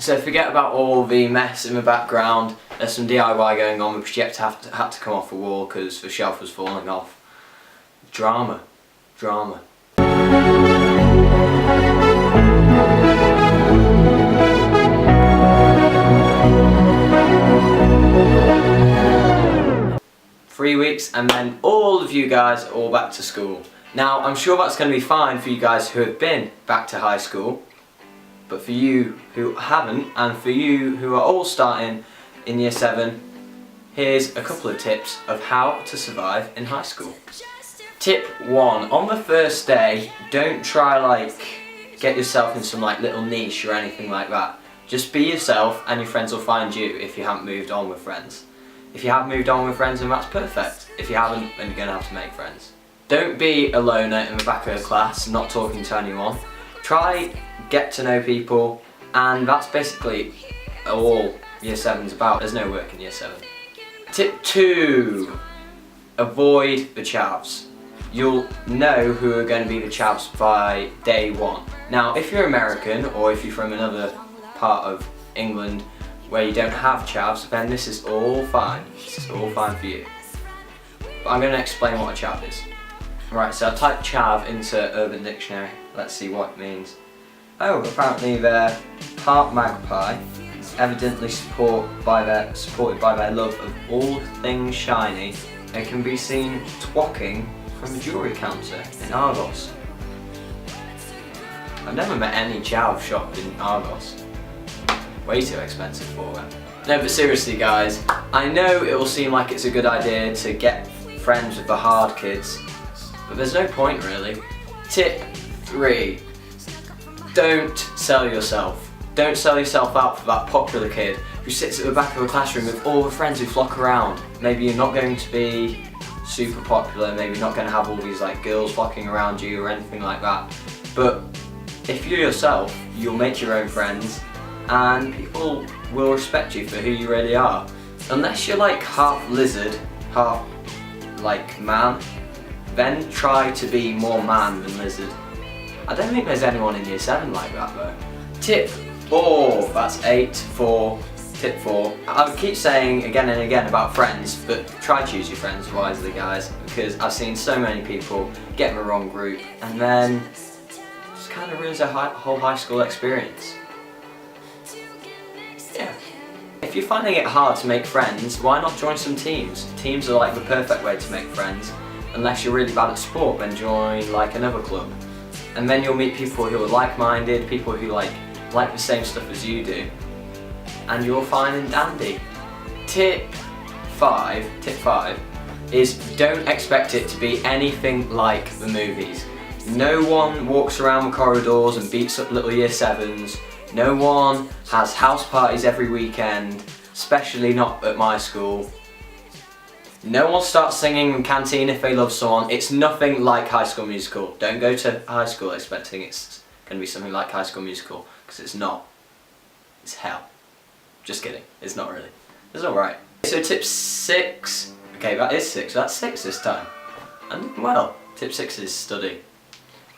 So forget about all the mess in the background. There's some DIY going on. The projector had to come off the wall because the shelf was falling off. Drama. Drama. 3 weeks and then all of you guys are all back to school. Now I'm sure that's going to be fine for you guys who have been back to high school, but for you who haven't and for you who are all starting in year 7, here's a couple of tips of how to survive in high school. Tip 1, on the first day, don't try get yourself in some little niche or anything like that. Just be yourself and your friends will find you if you haven't moved on with friends. If you have moved on with friends, then that's perfect. If you haven't, then you're going to have to make friends. Don't be a loner in the back of the class, not talking to anyone. Try get to know people, and that's basically all year 7's about. There's no work in year 7. Tip 2, avoid the chavs. You'll know who are going to be the chavs by day 1. Now, if you're American or if you're from another part of England where you don't have chavs, then this is all fine. This is all fine for you. But I'm going to explain what a chav is. Right, so I typed chav into Urban Dictionary. Let's see what it means. Oh, apparently they're part magpie, evidently supported by their love of all things shiny. They can be seen twocking from a jewellery counter in Argos. I've never met any chav shop in Argos. Way too expensive for them. No, but seriously guys, I know it will seem like it's a good idea to get friends with the hard kids, but there's no point really. Tip 3, don't sell yourself. Don't sell yourself out for that popular kid who sits at the back of a classroom with all the friends who flock around. Maybe you're not going to be super popular, maybe you're not going to have all these girls flocking around you or anything like that, but if you're yourself, you'll make your own friends and people will respect you for who you really are. Unless you're half lizard, half man, then try to be more man than lizard. I don't think there's anyone in year 7 like that though. Tip 4, that's 8 for tip 4. I keep saying again and again about friends, but try choose your friends wisely guys, because I've seen so many people get in the wrong group and then just kind of ruins their whole high school experience. Yeah. If you're finding it hard to make friends, why not join some teams? Teams are the perfect way to make friends. Unless you're really bad at sport, then join another club. And then you'll meet people who are like-minded, people who like the same stuff as you do. And you're fine and dandy. Tip 5 is don't expect it to be anything like the movies. No one walks around the corridors and beats up little year 7s. No one has house parties every weekend, especially not at my school. No one starts singing in canteen if they love someone. It's nothing like High School Musical. Don't go to high school expecting it's going to be something like High School Musical, because it's not. It's hell. Just kidding. It's not really. It's alright. So tip 6. Okay, that is 6. That's 6 this time. And well, tip 6 is study.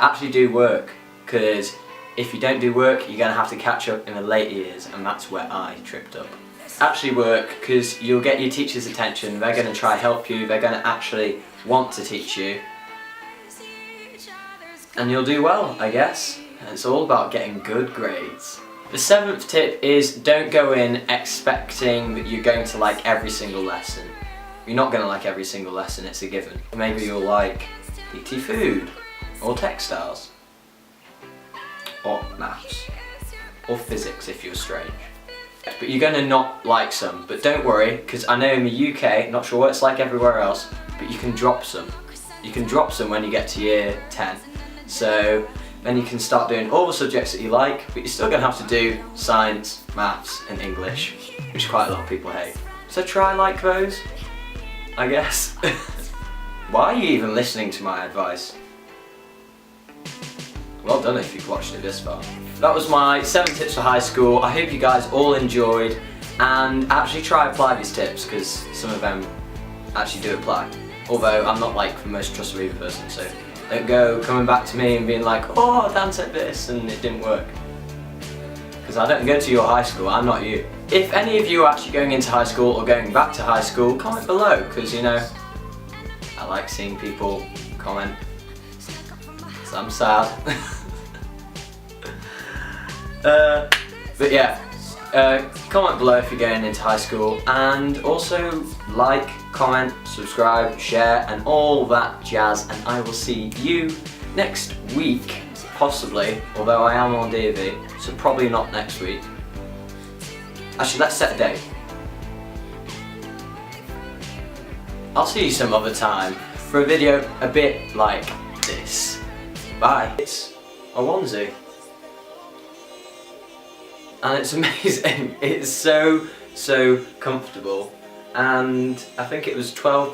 Actually do work, because if you don't do work, you're going to have to catch up in the later years, and that's where I tripped up. Actually work, because you'll get your teacher's attention, they're going to try help you, they're going to actually want to teach you, and you'll do well, I guess. And it's all about getting good grades. The 7th tip is don't go in expecting that you're going to like every single lesson. You're not going to like every single lesson, it's a given. Maybe you'll like PT food, or textiles, or maths, or physics if you're strange. But you're going to not like some, but don't worry, because I know in the UK, not sure what it's like everywhere else, but you can drop some. You can drop some when you get to year 10. So then you can start doing all the subjects that you like, but you're still going to have to do science, maths and English, which quite a lot of people hate. So try like those, I guess. Why are you even listening to my advice? Well done if you've watched it this far. That was my 7 tips for high school. I hope you guys all enjoyed and actually try apply these tips, because some of them actually do apply. Although I'm not the most trustworthy person, so don't go coming back to me and being like, oh, Dan said this and it didn't work. because I don't go to your high school, I'm not you. If any of you are actually going into high school or going back to high school, comment below, because you know, I like seeing people comment, so I'm sad. But yeah, comment below if you're going into high school, and also like, comment, subscribe, share, and all that jazz, and I will see you next week, possibly, although I am on DV, so probably not next week. Actually, let's set a date. I'll see you some other time for a video a bit like this. Bye. It's a onesie. And it's amazing. It's so comfortable. And I think it was 12